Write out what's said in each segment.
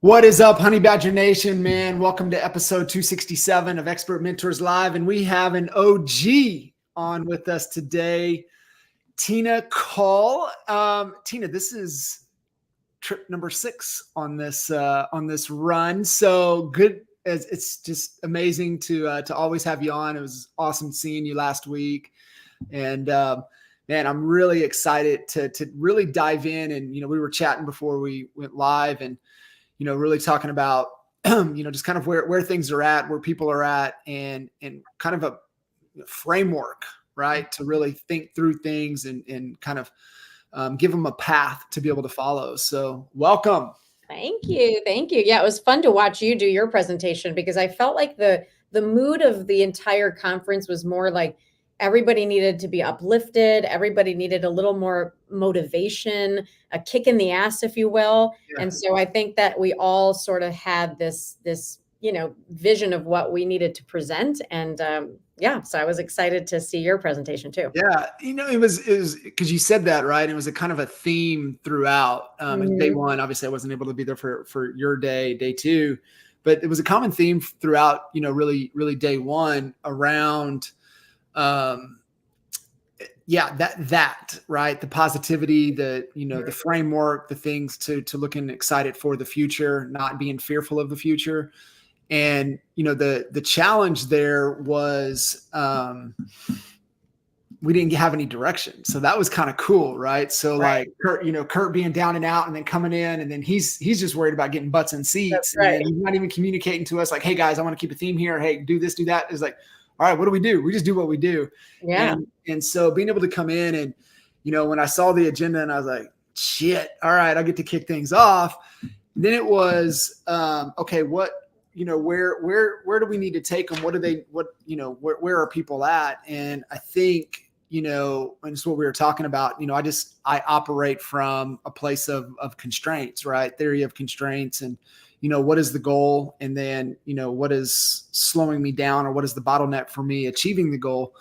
What is up, Honey Badger Nation, man? Welcome to episode 267 of Expert Mentors Live. And we have an OG on with us today, Tina Caul. Tina, this is trip number 6 on this run. So good. It's just amazing to always have you on. It was awesome seeing you last week. And man, I'm really excited to really dive in. And, we were chatting before we went live and, really talking about, just kind of where things are at, where people are at, and kind of a framework, right, to really think through things and kind of give them a path to be able to follow. So welcome. Thank you. Yeah, it was fun to watch you do your presentation because I felt like the mood of the entire conference was more like everybody needed to be uplifted. Everybody needed a little more motivation, a kick in the ass, if you will. Yeah. And so I think that we all sort of had this vision of what we needed to present. And so I was excited to see your presentation too. Yeah. It was because you said that, right? It was a kind of a theme throughout. Day one, obviously I wasn't able to be there for your day 2, but it was a common theme throughout, really day one around, that right, the positivity, the framework, the things to looking excited for the future, not being fearful of the future. And the challenge there was we didn't have any direction, so that was kind of cool, right? So right. Like Kurt being down and out and then coming in, and then he's just worried about getting butts in seats. That's right. And he's not even communicating to us like, hey guys, I want to keep a theme here, hey, do this, do that. It's like, all right, what do? We just do what we do. Yeah. And so being able to come in and, when I saw the agenda and I was like, shit, all right, I'll get to kick things off. And then it was, okay, what, where do we need to take them? Where are people at? And I think, and it's what we were talking about, I operate from a place of constraints, right? Theory of constraints and, what is the goal? And then, what is slowing me down or what is the bottleneck for me achieving the goal?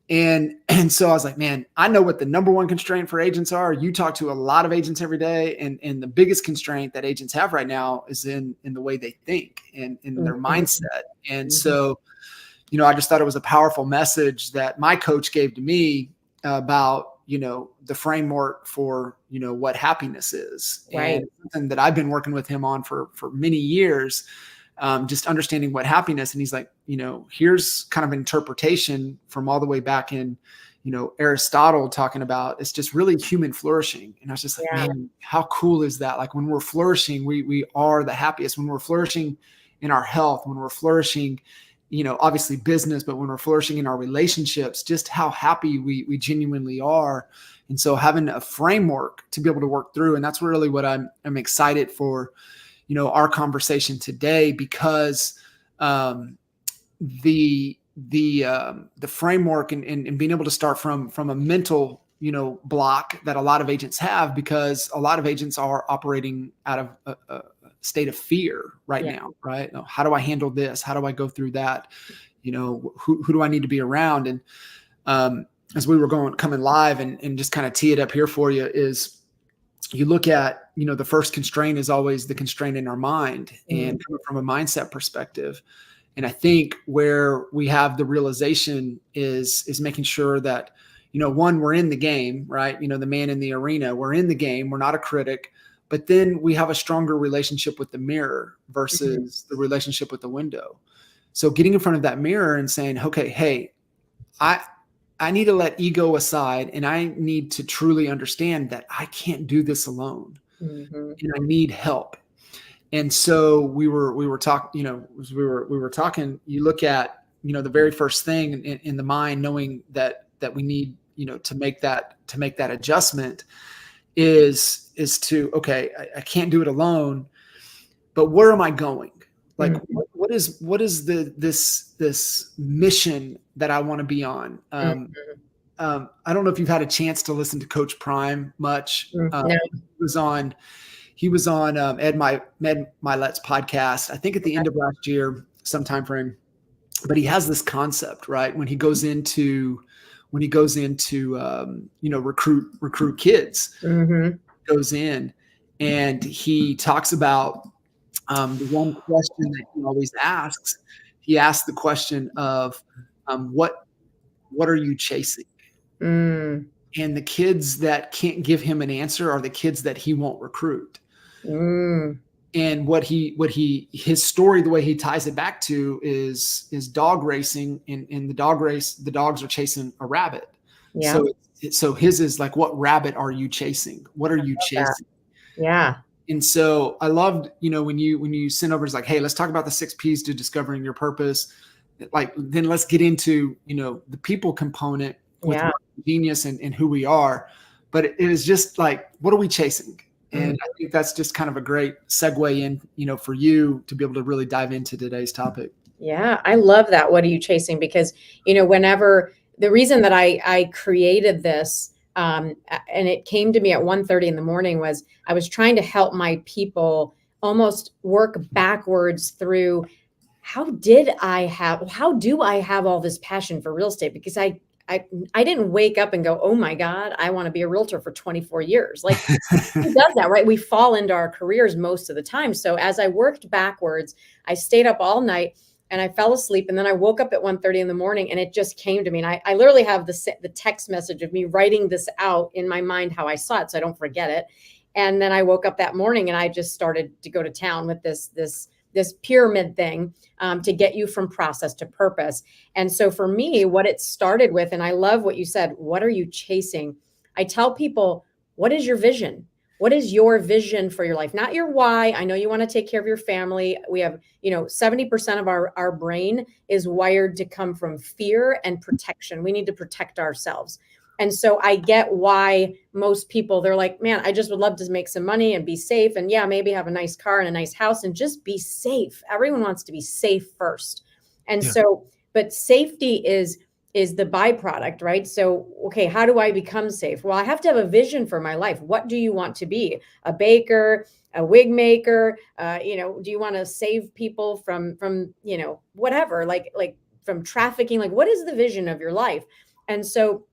And so I was like, man, I know what the number one constraint for agents are. You talk to a lot of agents every day. And the biggest constraint that agents have right now is in the way they think and in their mindset. And so, I just thought it was a powerful message that my coach gave to me about, the framework for, what happiness is. Right. And something that I've been working with him on for many years, just understanding what happiness. And he's like, here's kind of interpretation from all the way back in, Aristotle talking about, it's just really human flourishing. And I was just like, man, how cool is that? Like when we're flourishing, we are the happiest. When we're flourishing in our health, when we're flourishing, obviously business, but when we're flourishing in our relationships, just how happy we genuinely are. And so having a framework to be able to work through, and that's really what I'm excited for, our conversation today, because the framework and being able to start from a mental, block that a lot of agents have, because a lot of agents are operating out of a state of fear right now, right? How do I handle this? How do I go through that? Who do I need to be around? And as we were coming live and just kind of tee it up here for you is, you look at, the first constraint is always the constraint in our mind and coming from a mindset perspective. And I think where we have the realization is making sure that, one, we're in the game, right? The man in the arena, we're in the game. We're not a critic. But then we have a stronger relationship with the mirror versus the relationship with the window. So getting in front of that mirror and saying, okay, hey, I need to let ego aside and I need to truly understand that I can't do this alone and I need help. And so we were talking, we were talking, you look at, the very first thing in the mind, knowing that we need, to make that adjustment is to, okay, I can't do it alone, but where am I going? Like, what is this mission that I want to be on? I don't know if you've had a chance to listen to Coach Prime much. He was on Ed Milet's podcast, I think at the end of last year, sometime frame. But he has this concept, right? When he goes into recruit kids, goes in and he talks about the one question that he always asks, he asks the question of, what are you chasing? Mm, And the kids that can't give him an answer are the kids that he won't recruit. mm, And his story, the way he ties it back to is dog racing. In the dog race, the dogs are chasing a rabbit. yeah. So his is like, what rabbit are you chasing? What are you That. chasing? Yeah. And so I loved, when you send over, it's like, hey, let's talk about the 6 P's to discovering your purpose. Like, then let's get into, the people component with Yeah. genius and who we are. But it is just like, what are we chasing? And I think that's just kind of a great segue in, for you to be able to really dive into today's topic. Yeah, I love that. What are you chasing? Because, whenever the reason that I created this, and it came to me at 1:30 in the morning, was I was trying to help my people almost work backwards through how do I have all this passion for real estate? Because I didn't wake up and go, oh my God, I want to be a realtor for 24 years. Like, who does that, right? We fall into our careers most of the time. So as I worked backwards, I stayed up all night and I fell asleep. And then I woke up at 1:30 in the morning and it just came to me. And I literally have the text message of me writing this out in my mind, how I saw it, so I don't forget it. And then I woke up that morning and I just started to go to town with this pyramid thing, to get you from process to purpose. And so for me, what it started with, and I love what you said, what are you chasing? I tell people, what is your vision? What is your vision for your life? Not your why. I know you want to take care of your family. We have, 70% of our brain is wired to come from fear and protection. We need to protect ourselves. And so I get why most people, they're like, man, I just would love to make some money and be safe. And yeah, maybe have a nice car and a nice house and just be safe. Everyone wants to be safe first. And so, but safety is the byproduct, right? So, okay, how do I become safe? Well, I have to have a vision for my life. What do you want to be? A baker, a wig maker? Do you want to save people from whatever, like from trafficking? Like, what is the vision of your life? And so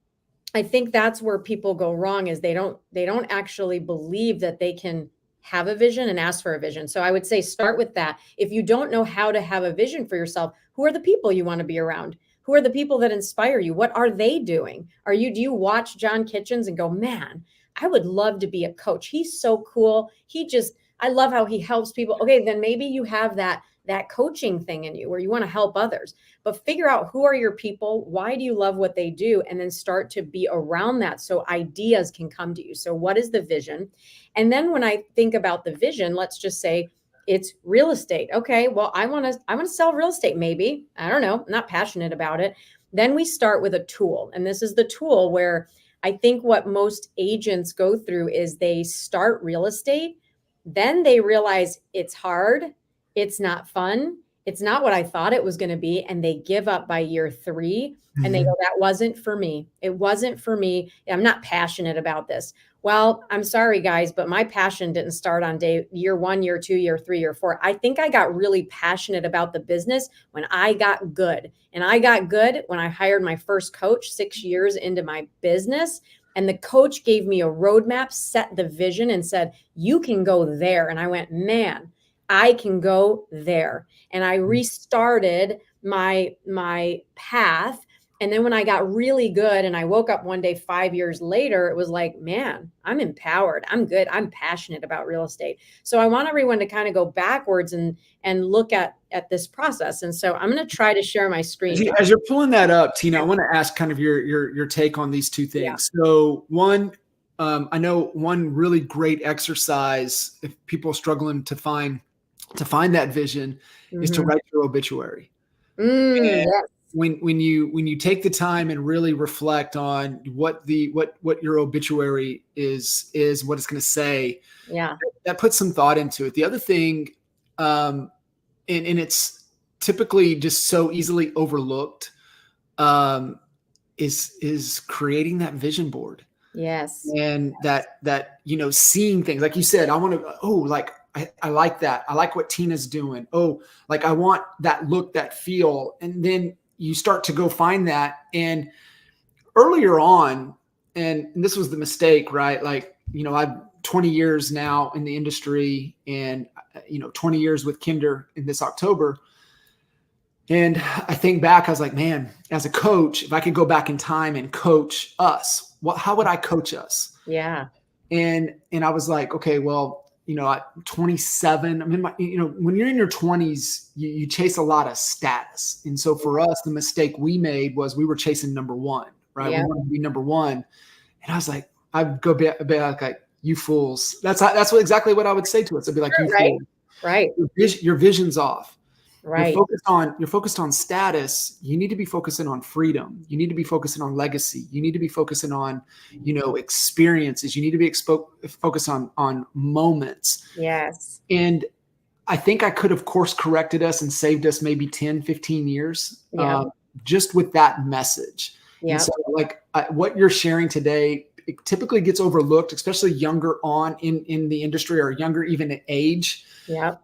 I think that's where people go wrong, is they don't actually believe that they can have a vision and ask for a vision. So I would say start with that. If you don't know how to have a vision for yourself, who are the people you want to be around? Who are the people that inspire you? What are they doing? Do you watch John Kitchens and go, man, I would love to be a coach. He's so cool. I love how he helps people. Okay, then maybe you have that coaching thing in you where you want to help others. But figure out, who are your people? Why do you love what they do? And then start to be around that so ideas can come to you. So what is the vision? And then when I think about the vision, let's just say it's real estate. Okay, well, I want to sell real estate maybe. I don't know. I'm not passionate about it. Then we start with a tool. And this is the tool where I think what most agents go through is they start real estate, then they realize it's hard, it's not fun, it's not what I thought it was going to be, and they give up by year 3 and they go, that wasn't for me. It wasn't for me. I'm not passionate about this. Well, I'm sorry, guys, but my passion didn't start on year 1, year 2, year 3, year 4. I think I got really passionate about the business when I got good. And I got good when I hired my first coach 6 years into my business. And the coach gave me a roadmap, set the vision, and said, you can go there. And I went, man, I can go there. And I restarted my path. And then when I got really good and I woke up one day 5 years later, it was like, man, I'm empowered. I'm good. I'm passionate about real estate. So I want everyone to kind of go backwards and look at this process. And so I'm going to try to share my screen. As you're pulling that up, Tina, I want to ask kind of your take on these two things. Yeah. So one, I know one really great exercise, if people are struggling to find that vision, is to write your obituary. Yes. When you take the time and really reflect on what your obituary is what it's going to say, that puts some thought into it. The other thing, and it's typically just so easily overlooked, is creating that vision board. Yes. And that seeing things like you said, I want to, I like that. I like what Tina's doing. Oh, like I want that look, that feel. And then you start to go find that. And earlier on, and this was the mistake, right? Like, 20 years now in the industry, and 20 years with Kinder in this October. And I think back, I was like, man, as a coach, if I could go back in time and coach us, how would I coach us? Yeah. And I was like, okay, well, at 27, I mean, when you're in your 20s, you chase a lot of status. And so for us, the mistake we made was we were chasing number one, right? Yeah. We wanted to be number one. And I was like, I'd go back like, you fools. That's exactly what I would say to us. I'd be like, you fools. Right. Your vision's off. Right. You're focused on status. You need to be focusing on freedom. You need to be focusing on legacy. You need to be focusing on, experiences. You need to be focused on moments. Yes. And I think I could have course corrected us and saved us maybe 10, 15 years just with that message. Yeah. And so what you're sharing today, it typically gets overlooked, especially younger on in the industry, or younger even at age. Yeah.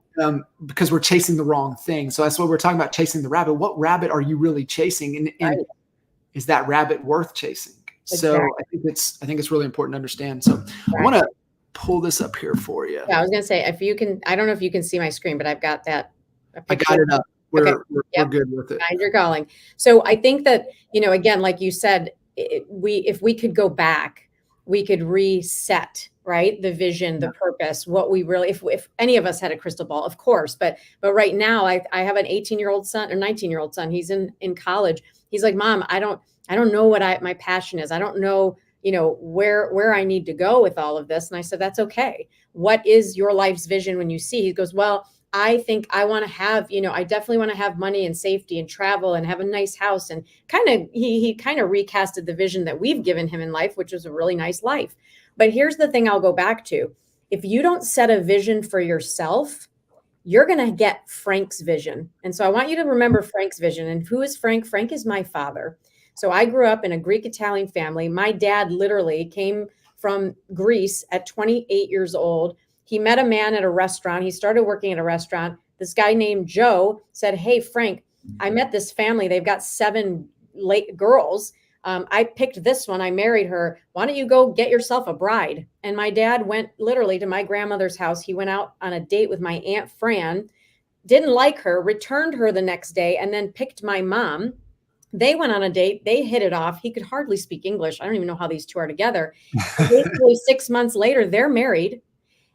Because we're chasing the wrong thing. So that's what we're talking about, chasing the rabbit. What rabbit are you really chasing? And is that rabbit worth chasing? Exactly. So I think it's really important to understand. So I want to pull this up here for you. Yeah, I was going to say, if you can, I don't know if you can see my screen, but I've got that. I got it up. We're good with it. You're calling. So I think that, again, like you said, if we could go back, we could reset, right? The vision, the purpose, what we really, if any of us had a crystal ball, of course, but right now I have an 18-year-old son or 19-year-old son. He's in college. He's like, Mom, I don't know what my passion is. I don't know, where I need to go with all of this. And I said, that's okay. What is your life's vision when you see? He goes, well, I think I want to have, I definitely want to have money and safety and travel and have a nice house. And he kind of recasted the vision that we've given him in life, which was a really nice life. But here's the thing I'll go back to. If you don't set a vision for yourself, you're going to get Frank's vision. And so I want you to remember Frank's vision. And who is Frank? Frank is my father. So I grew up in a Greek Italian family. My dad literally came from Greece at 28 years old. He met a man at a restaurant. He started working at a restaurant. This guy named Joe said, hey, Frank, I met this family. They've got 7 late girls. I picked this one. I married her. Why don't you go get yourself a bride? And my dad went literally to my grandmother's house. He went out on a date with my Aunt Fran, didn't like her, returned her the next day, and then picked my mom. They went on a date. They hit it off. He could hardly speak English. I don't even know how these two are together. Basically, 6 months later, they're married.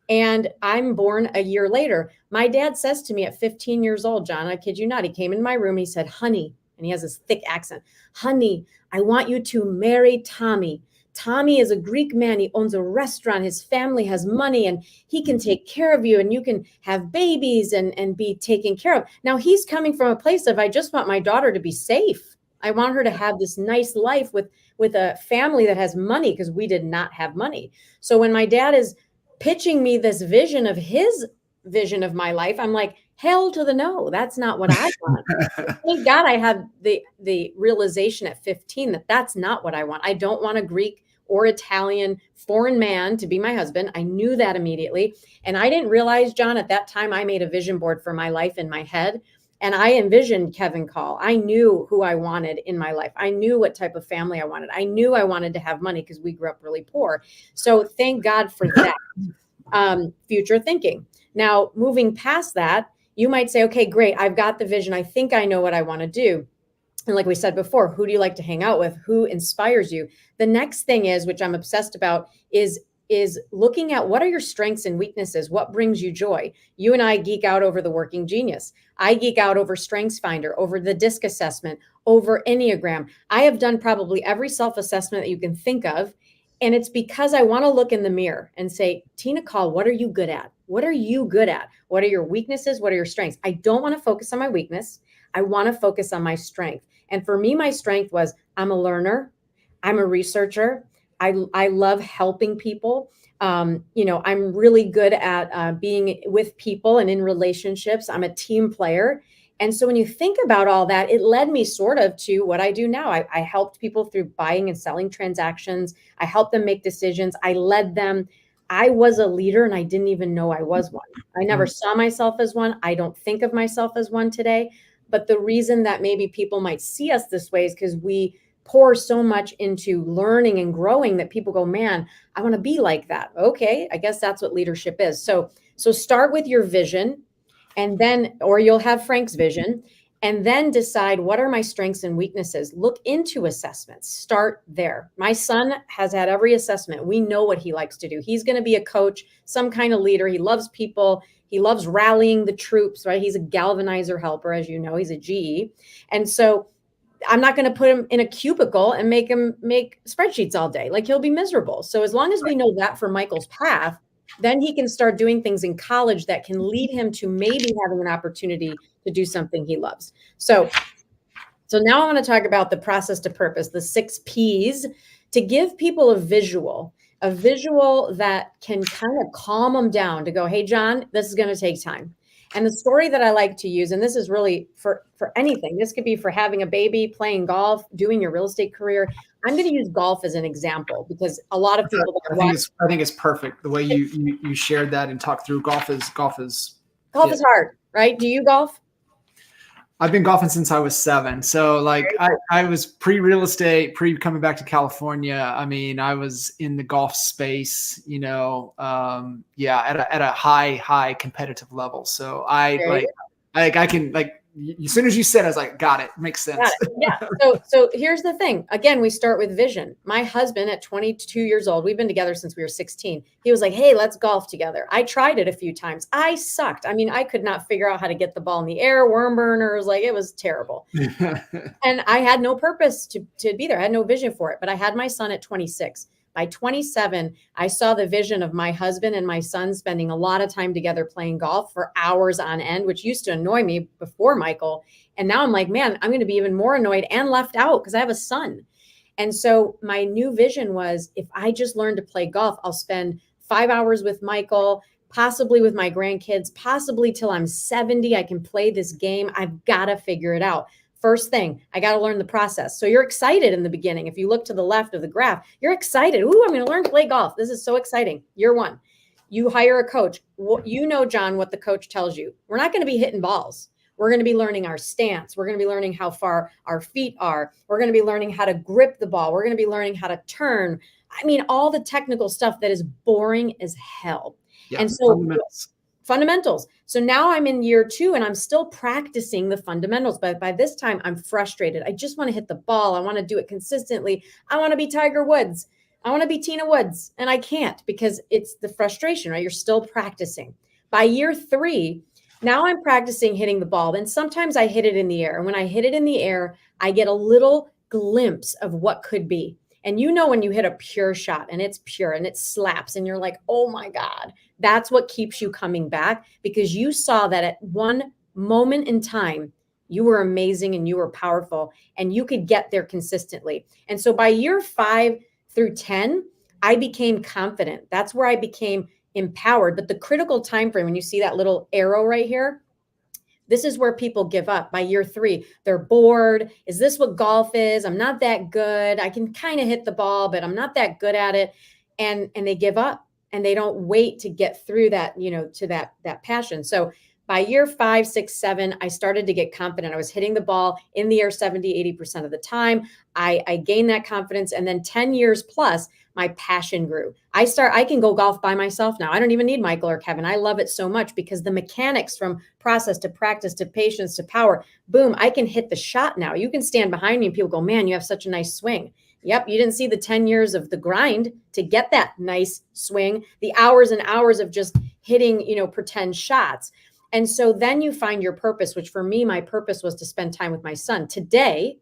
And I'm born a year later. My dad says to me at 15 years old, John, I kid you not, he came in my room. He said, honey, and he has this thick accent, honey, I want you to marry Tommy. Tommy is a Greek man. He owns a restaurant. His family has money and he can take care of you and you can have babies and be taken care of. Now he's coming from a place of, I just want my daughter to be safe. I want her to have this nice life with a family that has money, because we did not have money. So when my dad is pitching me this vision of his vision of my life, I'm like, hell to the no, that's not what I want. Thank God I had the realization at 15 that that's not what I want. I don't want a Greek or Italian foreign man to be my husband. I knew that immediately. And I didn't realize, John, at that time, I made a vision board for my life in my head. And I envisioned Kevin Caul. I knew who I wanted in my life. I knew what type of family I wanted. I knew I wanted to have money because we grew up really poor. So thank God for that future thinking. Now, moving past that, you might say, okay, great. I've got the vision. I think I know what I want to do. And like we said before, who do you like to hang out with? Who inspires you? The next thing is, which I'm obsessed about, is looking at what are your strengths and weaknesses? What brings you joy? You and I geek out over the Working Genius. I geek out over Strengths Finder, over the DISC assessment, over Enneagram. I have done probably every self-assessment that you can think of. And it's because I want to look in the mirror and say, Tina Caul, what are you good at? What are you good at? What are your weaknesses? What are your strengths? I don't want to focus on my weakness. I want to focus on my strength. And for me, my strength was I'm a learner. I'm a researcher. I love helping people. I'm really good at being with people and in relationships. I'm a team player. And so when you think about all that, it led me sort of to what I do now. I helped people through buying and selling transactions. I helped them make decisions. I led them. I was a leader and I didn't even know I was one. I never saw myself as one. I don't think of myself as one today. But the reason that maybe people might see us this way is because we pour so much into learning and growing that people go, man, I want to be like that. Okay, I guess that's what leadership is. So start with your vision, and then, or you'll have Frank's vision, and then decide, what are my strengths and weaknesses? Look into assessments. Start there. My son has had every assessment. We know what he likes to do. He's going to be a coach, some kind of leader. He loves people. He loves rallying the troops, right? He's a galvanizer helper, as you know. He's a GE. And so I'm not going to put him in a cubicle and make him make spreadsheets all day. Like, he'll be miserable. So as long as we know that for Michael's path, then he can start doing things in college that can lead him to maybe having an opportunity to do something he loves. So now I want to talk about the process to purpose, the 6 P's, to give people a visual that can kind of calm them down, to go, hey, John, this is going to take time. And the story that I like to use, and this is really for anything, this could be for having a baby, playing golf, doing your real estate career. I'm going to use golf as an example, because a lot of people I think it's perfect the way you shared that and talked through. Golf is hard, right? Do you golf? I've been golfing since I was 7. So like I was pre-real estate, coming back to California. I mean, I was in the golf space, at a high competitive level. So I can as soon as you said, I was like, got it. Makes sense. Got it. Yeah. So here's the thing. Again, we start with vision. My husband at 22 years old, we've been together since we were 16. He was like, hey, let's golf together. I tried it a few times. I sucked. I mean, I could not figure out how to get the ball in the air, worm burners. Like, it was terrible. And I had no purpose to be there. I had no vision for it, but I had my son at 26. By 27, I saw the vision of my husband and my son spending a lot of time together playing golf for hours on end, which used to annoy me before Michael. And now I'm like, man, I'm going to be even more annoyed and left out because I have a son. And so my new vision was, if I just learn to play golf, I'll spend 5 hours with Michael, possibly with my grandkids, possibly till I'm 70. I can play this game. I've got to figure it out. First thing, I got to learn the process. So you're excited in the beginning. If you look to the left of the graph, you're excited. Ooh, I'm going to learn to play golf. This is so exciting. Year 1, you hire a coach. You know, John, what the coach tells you. We're not going to be hitting balls. We're going to be learning our stance. We're going to be learning how far our feet are. We're going to be learning how to grip the ball. We're going to be learning how to turn. I mean, all the technical stuff that is boring as hell. Yeah, and so fundamentals. So now I'm in year 2 and I'm still practicing the fundamentals. But by this time, I'm frustrated. I just want to hit the ball. I want to do it consistently. I want to be Tiger Woods. I want to be Tina Woods. And I can't, because it's the frustration, right? You're still practicing. By year 3, now I'm practicing hitting the ball. And sometimes I hit it in the air. And when I hit it in the air, I get a little glimpse of what could be. And when you hit a pure shot and it's pure and it slaps and you're like, oh my God, that's what keeps you coming back, because you saw that at one moment in time, you were amazing and you were powerful and you could get there consistently. And so by year 5 through 10, I became confident. That's where I became empowered. But the critical time frame, when you see that little arrow right here, this is where people give up. By year 3, they're bored. Is this what golf is? I'm not that good. I can kind of hit the ball, but I'm not that good at it. And they give up, and they don't wait to get through that, to that passion. So by year 5, 6, 7, I started to get confident. I was hitting the ball in the air 70, 80% of the time. I gained that confidence. And then 10 years plus, my passion grew. I can go golf by myself now. I don't even need Michael or Kevin. I love it so much, because the mechanics, from process to practice to patience to power, boom, I can hit the shot now. You can stand behind me and people go, man, you have such a nice swing. Yep, you didn't see the 10 years of the grind to get that nice swing, the hours and hours of just hitting, pretend shots. And so then you find your purpose, which for me, my purpose was to spend time with my son. Today,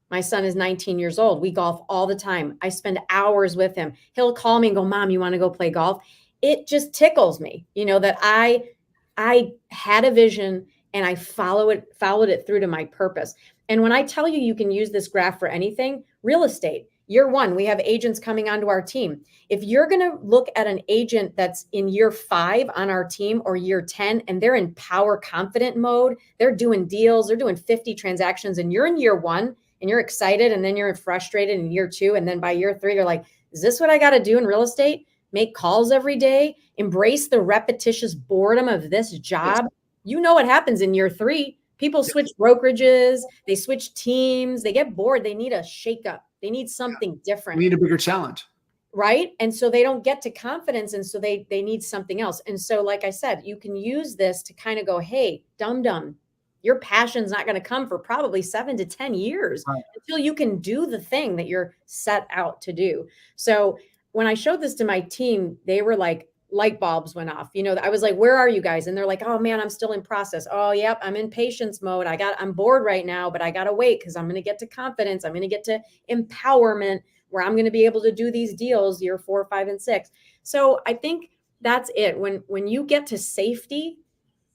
my son is 19 years old. We golf all the time. I spend hours with him. He'll call me and go, Mom, you want to go play golf? It just tickles me, that I had a vision and I followed it through to my purpose. And when I tell you, you can use this graph for anything, real estate, year 1, we have agents coming onto our team. If you're going to look at an agent that's in year 5 on our team, or year 10, and they're in power confident mode, they're doing deals, they're doing 50 transactions, and you're in year 1 and you're excited, and then you're frustrated in year 2. And then by year 3, you're like, is this what I got to do in real estate? Make calls every day, embrace the repetitious boredom of this job. Yes. You know what happens in year 3. People switch brokerages, they switch teams, they get bored, they need a shakeup. They need something different. We need a bigger challenge. Right. And so they don't get to confidence. And so they need something else. And so, like I said, you can use this to kind of go, hey, dum, your passion's not going to come for probably 7 to 10 years until you can do the thing that you're set out to do. So when I showed this to my team, they were like, light bulbs went off. I was like, where are you guys? And they're like, oh man, I'm still in process. Oh, yep. I'm in patience mode. I'm bored right now, but I got to wait because I'm going to get to confidence. I'm going to get to empowerment where I'm going to be able to do these deals year 4, 5, and 6. So I think that's it. When you get to safety,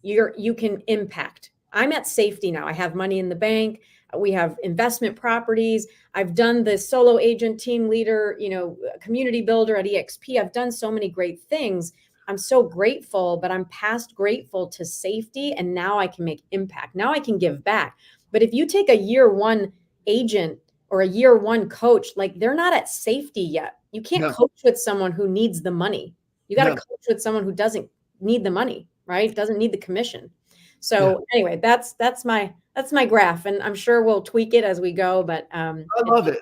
you can impact. I'm at safety now. I have money in the bank. We have investment properties. I've done the solo agent team leader, community builder at EXP. I've done so many great things. I'm so grateful, but I'm past grateful to safety. And now I can make impact. Now I can give back. But if you take a year 1 agent or a year 1 coach, like they're not at safety yet. You can't coach with someone who needs the money. You got to coach with someone who doesn't need the money, right? Doesn't need the commission. So anyway, that's my graph, and I'm sure we'll tweak it as we go. But I love it.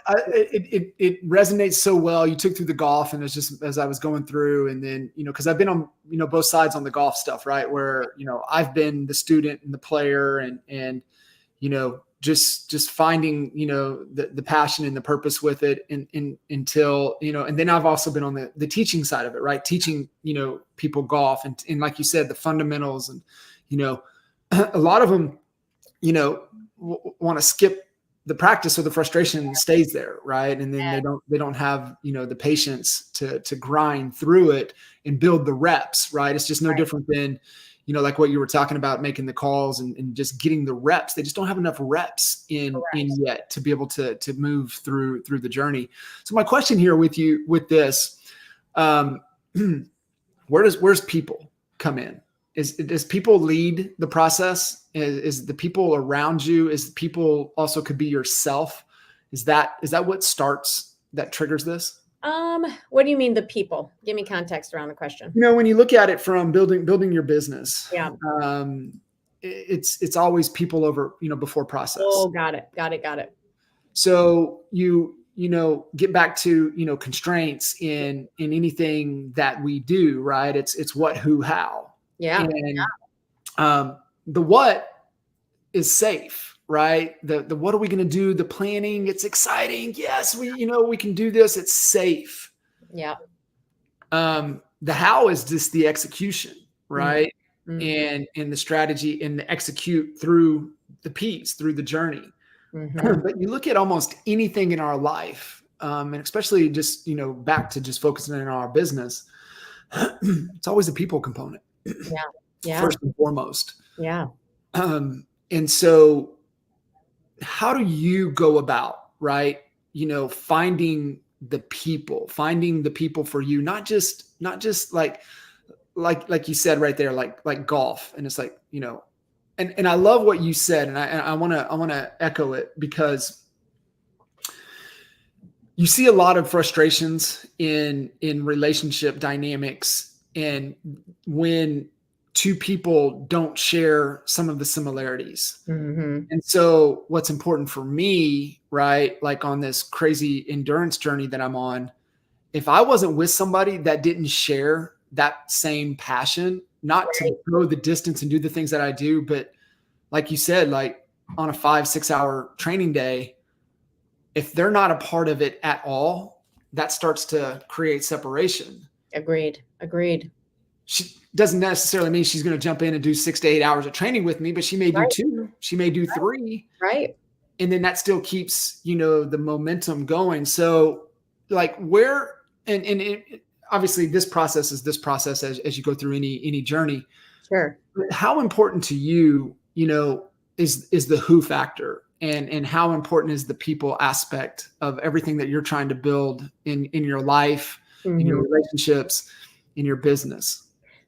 It resonates so well. You took through the golf, and it's just as I was going through, and then because I've been on both sides on the golf stuff, right? Where I've been the student and the player, and just finding the passion and the purpose with it, and until and then I've also been on the teaching side of it, right? Teaching people golf, and like you said, the fundamentals, and a lot of them, want to skip the practice, so the frustration stays there, right? And then they don't have the patience to grind through it and build the reps, right? It's just no different than like what you were talking about, making the calls and just getting the reps. They just don't have enough reps in yet to be able to move through the journey. So my question here with you with this, where's people come in? Does people lead the process? Is the people around you? Is people also could be yourself? Is that what triggers this? What do you mean the people? Give me context around the question. When you look at it from building your business, it's always people over, before process. Oh, got it. So you get back to, constraints in anything that we do, right? It's what, who, how. Yeah. And the what is safe, right? The what are we going to do? The planning, it's exciting. Yes, we can do this. It's safe. Yeah. The how is just the execution, right? Mm-hmm. And the strategy and the execute through the piece, through the journey. Mm-hmm. But you look at almost anything in our life, and especially just, back to just focusing on our business, it's always a people component. Yeah. First and foremost. Yeah. And so how do you go about, right? Finding the people for you, not just like you said right there, like golf. And it's like, and I love what you said. And I want to echo it, because you see a lot of frustrations in relationship dynamics, and when two people don't share some of the similarities. Mm-hmm. And so what's important for me, right? Like on this crazy endurance journey that I'm on, if I wasn't with somebody that didn't share that same passion, not to go the distance and do the things that I do, but like you said, like on a 5-6 hour training day, if they're not a part of it at all, that starts to create separation. Agreed. She doesn't necessarily mean she's going to jump in and do 6 to 8 hours of training with me, but she may do 2, she may do 3. Right. And then that still keeps, the momentum going. So like where, and obviously this process is this process as you go through any journey. Sure. But how important to you, is the who factor, and how important is the people aspect of everything that you're trying to build in your life, in your relationships, in your business?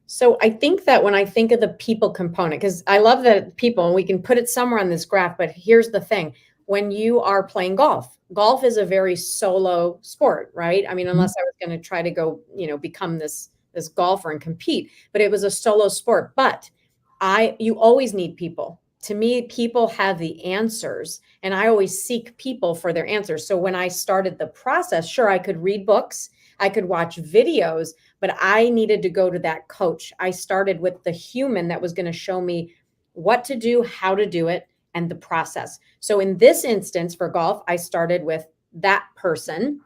So I think that when I think of the people component, because I love that people, and we can put it somewhere on this graph, but here's the thing. When you are playing golf is a very solo sport, right? I mean, unless I was going to try to go, become this golfer and compete, but it was a solo sport. But you always need people to me, people have the answers, and I always seek people for their answers. So when I started the process, sure, I could read books, I could watch videos, but I needed to go to that coach. I started with the human that was going to show me what to do, how to do it, and the process. So in this instance for golf, I started with that person.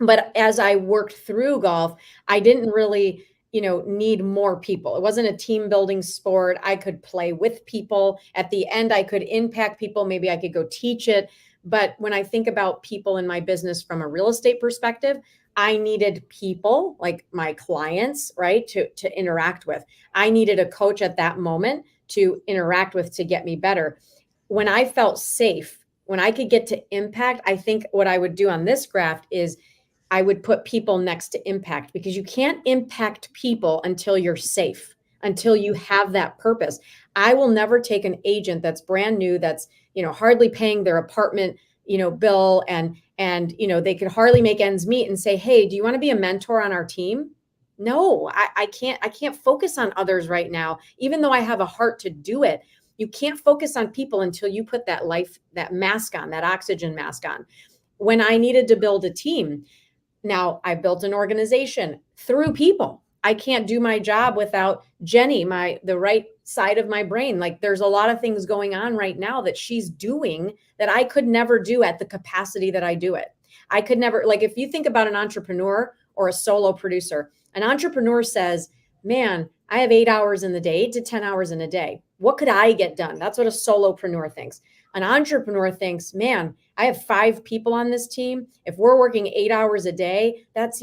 But as I worked through golf, I didn't really, need more people. It wasn't a team building sport. I could play with people. At the end, I could impact people. Maybe I could go teach it. But when I think about people in my business from a real estate perspective, I needed people like my clients, right, to interact with. I needed a coach at that moment to interact with to get me better. When I felt safe, when I could get to impact, I think what I would do on this graph is I would put people next to impact, because you can't impact people until you're safe, until you have that purpose. I will never take an agent that's brand new, that's, hardly paying their apartment, bill, and they could hardly make ends meet, and say, hey, do you want to be a mentor on our team? No, I can't focus on others right now, even though I have a heart to do it. You can't focus on people until you put that mask on, that oxygen mask on. When I needed to build a team, now I built an organization through people. I can't do my job without Jenny, the right side of my brain. Like, there's a lot of things going on right now that she's doing that I could never do at the capacity that I do it. I could never, like, if you think about an entrepreneur or a solo producer, an entrepreneur says, man, I have 8 hours in the day, 8 to 10 hours in a day. What could I get done? That's what a solopreneur thinks. An entrepreneur thinks, man, I have 5 people on this team. If we're working 8 hours a day, that's,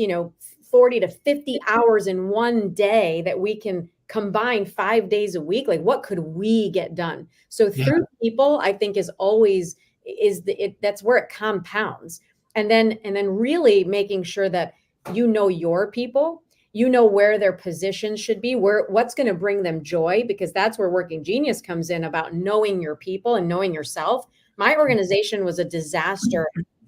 40 to 50 hours in one day that we can combine 5 days a week. Like, what could we get done? So through people, I think that's where it compounds. And then really making sure that your people, where their positions should be, what's going to bring them joy, because that's where Working Genius comes in, about knowing your people and knowing yourself. My organization was a disaster,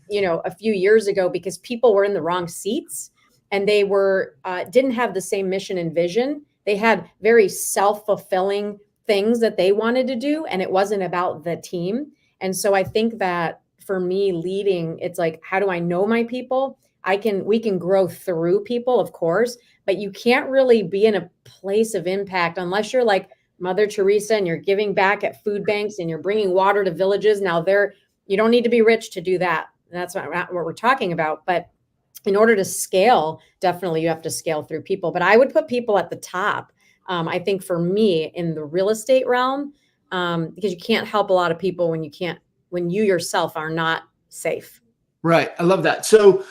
a few years ago, because people were in the wrong seats, and they didn't have the same mission and vision. They had very self-fulfilling things that they wanted to do, and it wasn't about the team. And so I think that for me, leading, it's like, how do I know my people? We can grow through people, of course, but you can't really be in a place of impact unless you're like Mother Teresa and you're giving back at food banks and you're bringing water to villages. Now you don't need to be rich to do that. And that's not what we're talking about. But in order to scale, definitely you have to scale through people. But I would put people at the top. I think for me in the real estate realm, because you can't help a lot of people when you yourself are not safe. Right. I love that. So,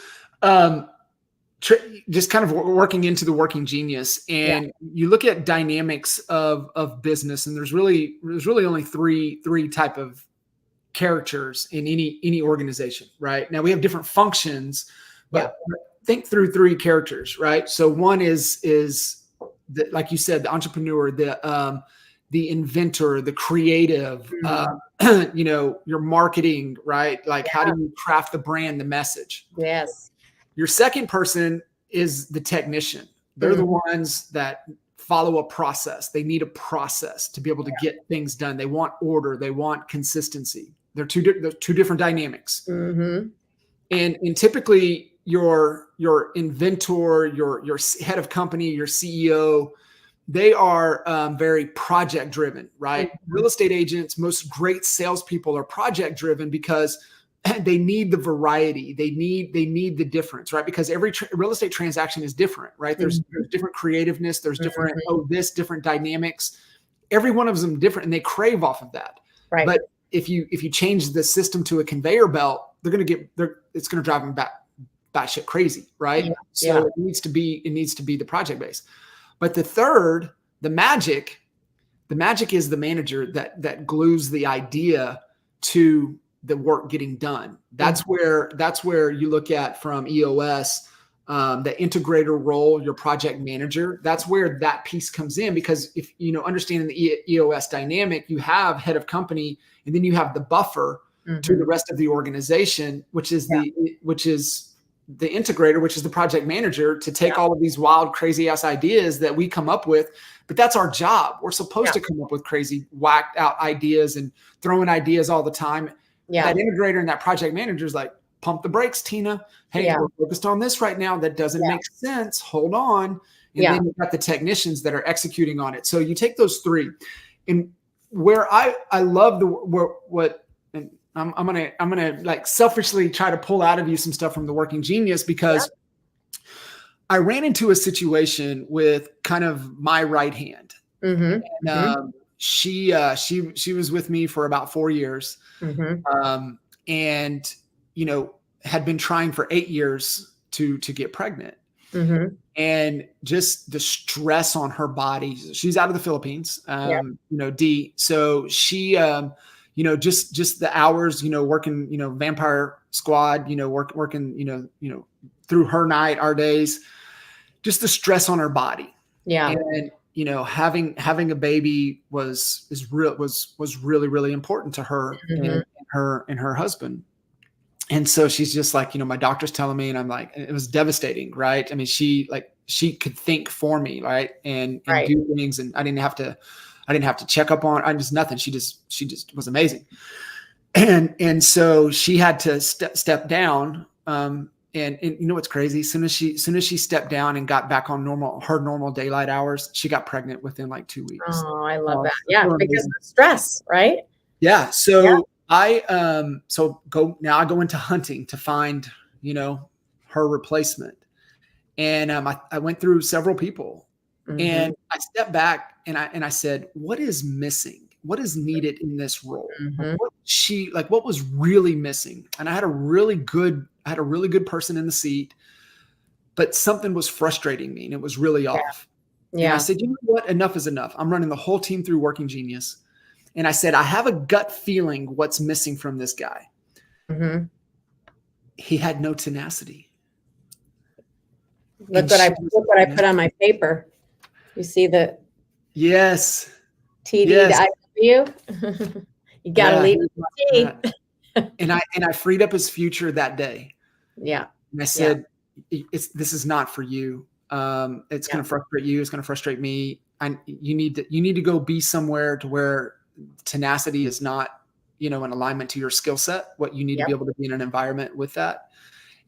just kind of working into the Working Genius, and you look at dynamics of business, and there's really only three type of characters in any organization, right? Now we have different functions, but think through 3 characters, right? So one is like you said, the entrepreneur, the inventor, the creative, your marketing, right? Like, how do you craft the brand, the message? Yes. Your second person is the technician. They're the ones that follow a process. They need a process to be able to get things done. They want order. They want consistency. They're two different dynamics. Mm-hmm. And typically your inventor, your head of company, your CEO, they are very project driven, right? Mm-hmm. Real estate agents, most great salespeople are project driven because they need the variety. They need the difference, right? Because every real estate transaction is different, right? There's different creativeness. There's different, different dynamics. Every one of them different, and they crave off of that. Right. But if you change the system to a conveyor belt, it's going to drive them batshit crazy, right? Yeah. So it needs to be the project base. But the third, the magic is the manager that glues the idea to the work getting done. That's where you look at from EOS, the integrator role, your project manager. That's where that piece comes in, because if understanding the EOS dynamic, you have head of company, and then you have the buffer to the rest of the organization, which is the integrator, which is the project manager, to take all of these wild, crazy ass ideas that we come up with. But that's our job. We're supposed to come up with crazy, whacked out ideas and throwing ideas all the time. That integrator and that project manager is like, pump the brakes, Tina. Hey, we're focused on this right now. That doesn't make sense. Hold on. And then you've got the technicians that are executing on it. So you take those three, and where I love what and I'm gonna like selfishly try to pull out of you some stuff from the Working Genius, because I ran into a situation with kind of my right hand. And, she was with me for about 4 years, and had been trying for 8 years to get pregnant. And just the stress on her body. She's out of the Philippines, D. So she, just the hours, working, vampire squad, working, through her night, our days, just the stress on her body. And, having a baby was really, really important to her and her husband. And so she's just like, my doctor's telling me, and I'm like, it was devastating, right? I mean, she could think for me, right? And do things, and I didn't have to check up on, I just nothing. She just was amazing. And so she had to step down. And what's crazy? As soon as she stepped down and got back on her normal daylight hours, she got pregnant within like 2 weeks. Oh, I love that. Yeah. Because of stress, right? Yeah. So I go into hunting to find, her replacement. And I went through several people, and I stepped back and I said, what is missing? What is needed in this role? What was really missing? And I had a really good person in the seat, but something was frustrating me and it was really off. And I said, you know what? Enough is enough. I'm running the whole team through Working Genius. And I said, I have a gut feeling what's missing from this guy. He had no tenacity. Look what I put on my paper. You see the TD to IW? You got to leave it. And I freed up his future that day. And I said, this is not for you. It's going to frustrate you. It's going to frustrate me. You need to go be somewhere to where tenacity is not, in alignment to your skill set, what you need to be able to be in an environment with that.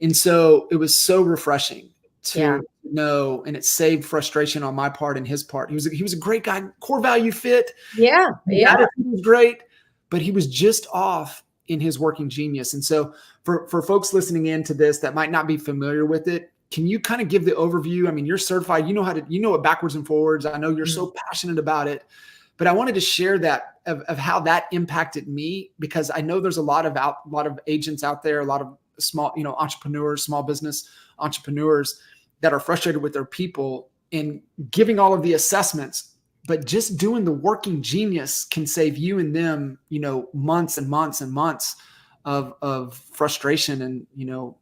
And so it was so refreshing to know, and it saved frustration on my part and his part. He was a great guy, core value fit. He was great, but he was just off in his Working Genius. And so for folks listening into this that might not be familiar with it, can you kind of give the overview? I mean, you're certified, you know it backwards and forwards. I know you're so passionate about it, but I wanted to share that of how that impacted me, because I know there's a lot of agents out there, a lot of small, entrepreneurs, small business entrepreneurs that are frustrated with their people and giving all of the assessments, but just doing the Working Genius can save you and them, months and months and months of frustration and,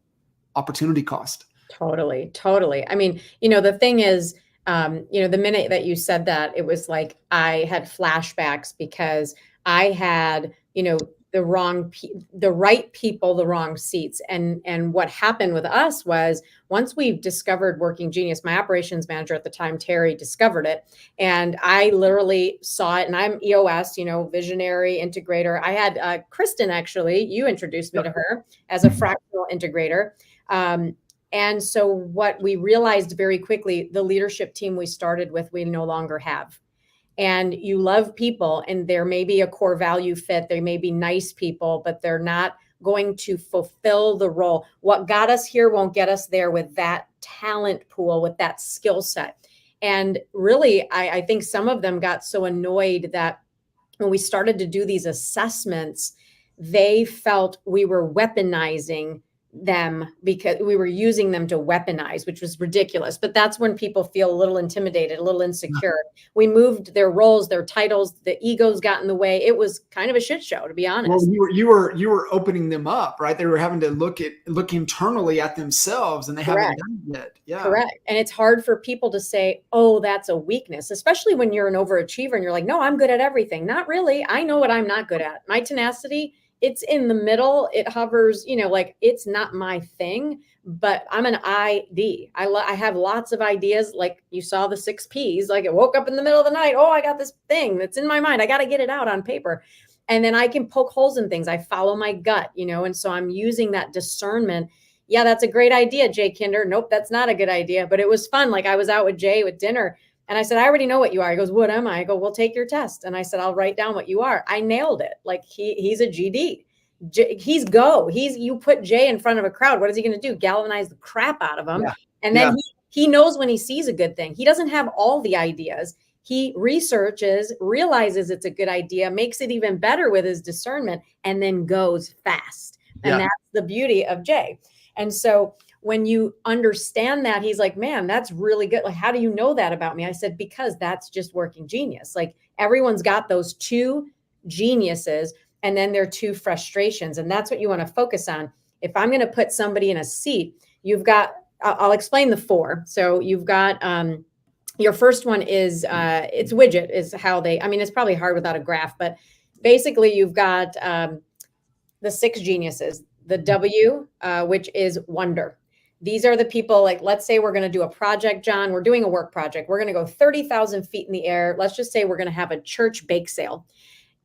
opportunity cost. Totally. I mean, the thing is, the minute that you said that, it was like I had flashbacks, because I had, the right people, the wrong seats. And what happened with us was, once we discovered Working Genius, my operations manager at the time, Terry, discovered it. And I literally saw it, and I'm EOS, visionary integrator. I had Kristen, actually, you introduced me to her as a fractional integrator. And so what we realized very quickly, the leadership team we started with, we no longer have. And you love people, and there may be a core value fit. They may be nice people, but they're not going to fulfill the role. What got us here won't get us there with that talent pool, with that skill set. And really, I think some of them got so annoyed that when we started to do these assessments, they felt we were weaponizing them, because we were using them to weaponize, which was ridiculous. But that's when people feel a little intimidated, a little insecure. We moved their roles, their titles, the egos got in the way. It was kind of a shit show, to be honest. Well, you were opening them up, right? They were having to look internally at themselves, and they haven't done it yet. Yeah. Correct. And it's hard for people to say, oh, that's a weakness, especially when you're an overachiever and you're like, no, I'm good at everything. Not really. I know what I'm not good at. My tenacity it's in the middle. It hovers, like it's not my thing, but I'm an ID. I have lots of ideas. Like you saw the 6 Ps, like it woke up in the middle of the night. Oh, I got this thing that's in my mind. I got to get it out on paper. And then I can poke holes in things. I follow my gut, and so I'm using that discernment. Yeah, that's a great idea, Jay Kinder. Nope, that's not a good idea. But it was fun. Like I was out with Jay with dinner and I said, I already know what you are. He goes, what am I? I go, well, take your test. And I said, I'll write down what you are. I nailed it. Like he's a GD. You put Jay in front of a crowd. What is he going to do? Galvanize the crap out of them. Yeah. And then he knows when he sees a good thing. He doesn't have all the ideas. He researches, realizes it's a good idea, makes it even better with his discernment, and then goes fast. And that's the beauty of Jay. And so when you understand that, he's like, man, that's really good. Like, how do you know that about me? I said, because that's just working genius. Like everyone's got those 2 geniuses and then their 2 frustrations. And that's what you want to focus on. If I'm going to put somebody in a seat, you've got, I'll explain the 4. So you've got, your first one is, it's widget is how it's probably hard without a graph, but basically you've got the 6 geniuses, the W, which is wonder. These are the people, like, let's say we're going to do a project, John, we're doing a work project. We're going to go 30,000 feet in the air. Let's just say we're going to have a church bake sale.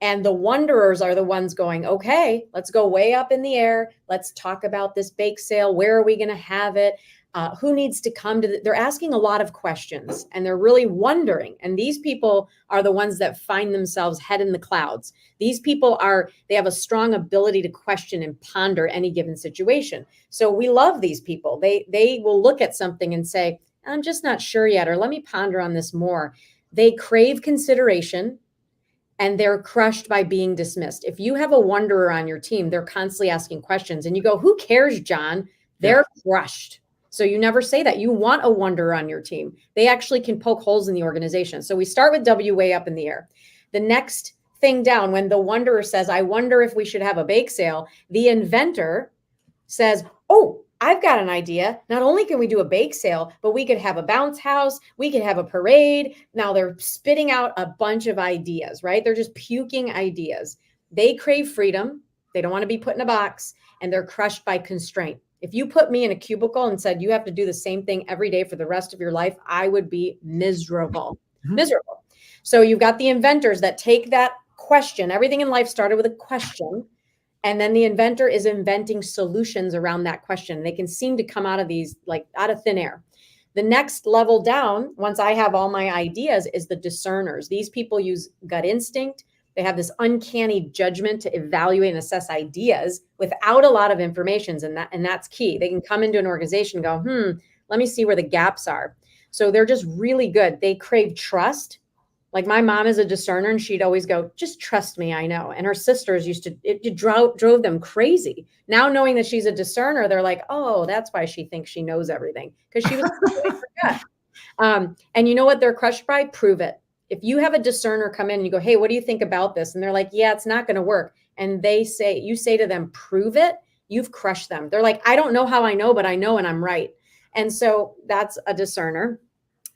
And the wanderers are the ones going, okay, let's go way up in the air. Let's talk about this bake sale. Where are we going to have it? Who needs to come to they're asking a lot of questions and they're really wondering. And these people are the ones that find themselves head in the clouds. These people they have a strong ability to question and ponder any given situation. So we love these people. They will look at something and say, I'm just not sure yet, or let me ponder on this more. They crave consideration and they're crushed by being dismissed. If you have a wanderer on your team, they're constantly asking questions and you go, who cares, John? They're crushed. So you never say that. You want a wanderer on your team. They actually can poke holes in the organization. So we start with W way up in the air. The next thing down, when the wanderer says, I wonder if we should have a bake sale, the inventor says, oh, I've got an idea. Not only can we do a bake sale, but we could have a bounce house. We could have a parade. Now they're spitting out a bunch of ideas, right? They're just puking ideas. They crave freedom. They don't want to be put in a box and they're crushed by constraint. If you put me in a cubicle and said, you have to do the same thing every day for the rest of your life, I would be miserable, miserable. So you've got the inventors that take that question. Everything in life started with a question. And then the inventor is inventing solutions around that question. They can seem to come out of these, like out of thin air. The next level down, once I have all my ideas, is the discerners. These people use gut instinct. They have this uncanny judgment to evaluate and assess ideas without a lot of information. And that's key. They can come into an organization and go, let me see where the gaps are. So they're just really good. They crave trust. Like my mom is a discerner and she'd always go, just trust me, I know. And her sisters it drove them crazy. Now knowing that she's a discerner, they're like, oh, that's why she thinks she knows everything. Because she was forgot. And you know what they're crushed by? Prove it. If you have a discerner come in and you go, hey, what do you think about this? And they're like, yeah, it's not going to work. And you say to them, prove it, you've crushed them. They're like, I don't know how I know, but I know and I'm right. And so that's a discerner.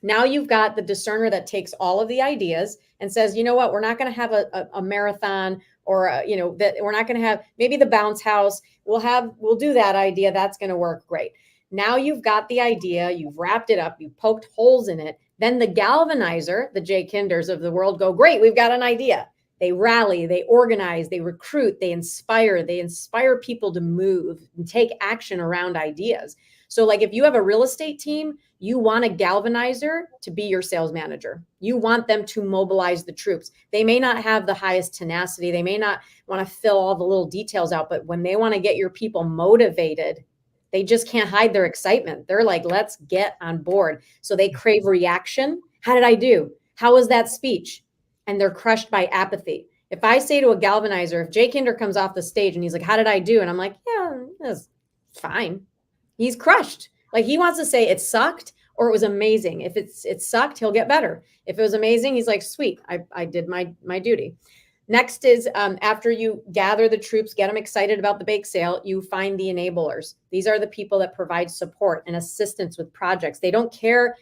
Now you've got the discerner that takes all of the ideas and says, you know what, we're not going to have a marathon or, that we're not going to have maybe the bounce house. We'll do that idea. That's going to work great. Now you've got the idea, you've wrapped it up, you've poked holes in it. Then the galvanizer, the Jay Kinders of the world go, great, we've got an idea. They rally, they organize, they recruit, they inspire people to move and take action around ideas. So like if you have a real estate team, you want a galvanizer to be your sales manager. You want them to mobilize the troops. They may not have the highest tenacity. They may not want to fill all the little details out, but when they want to get your people motivated, they just can't hide their excitement. They're like, let's get on board. So they crave reaction. How did I do? How was that speech? And they're crushed by apathy. If I say to a galvanizer, if Jay Kinder comes off the stage and he's like, how did I do? And I'm like, yeah, that's fine. He's crushed. Like he wants to say it sucked or it was amazing. If it sucked, he'll get better. If it was amazing, he's like, sweet, I did my duty. Next is after you gather the troops, get them excited about the bake sale, you find the enablers. These are the people that provide support and assistance with projects. They don't care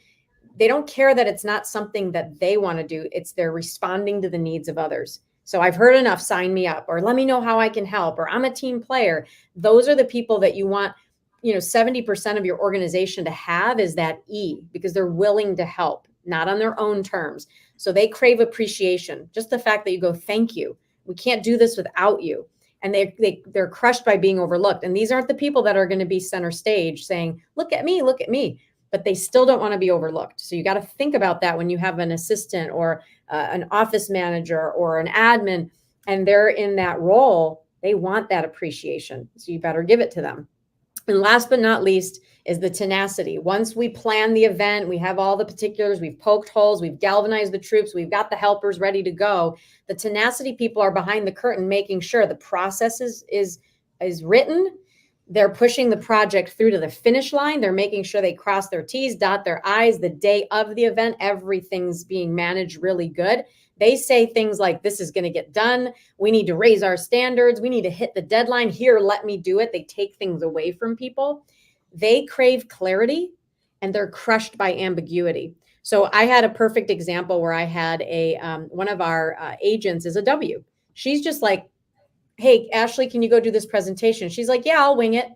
that it's not something that they want to do. It's they're responding to the needs of others. So I've heard enough, sign me up, or let me know how I can help, or I'm a team player. Those are the people that you want, 70% of your organization to have is that E, because they're willing to help, not on their own terms. So they crave appreciation. Just the fact that you go, thank you. We can't do this without you. And they're crushed by being overlooked. And these aren't the people that are going to be center stage saying, look at me, but they still don't want to be overlooked. So you got to think about that when you have an assistant or an office manager or an admin, and they're in that role. They want that appreciation. So you better give it to them. And last but not least is the tenacity. Once we plan the event, we have all the particulars, we've poked holes, we've galvanized the troops, we've got the helpers ready to go. The tenacity people are behind the curtain, making sure the process is written. They're pushing the project through to the finish line. They're making sure they cross their T's, dot their I's. The day of the event, everything's being managed really good. They say things like, this is going to get done. We need to raise our standards. We need to hit the deadline. Here, let me do it. They take things away from people. They crave clarity, and they're crushed by ambiguity. So I had a perfect example where I had one of our agents is a W. She's just like, hey, Ashley, can you go do this presentation? She's like, yeah, I'll wing it.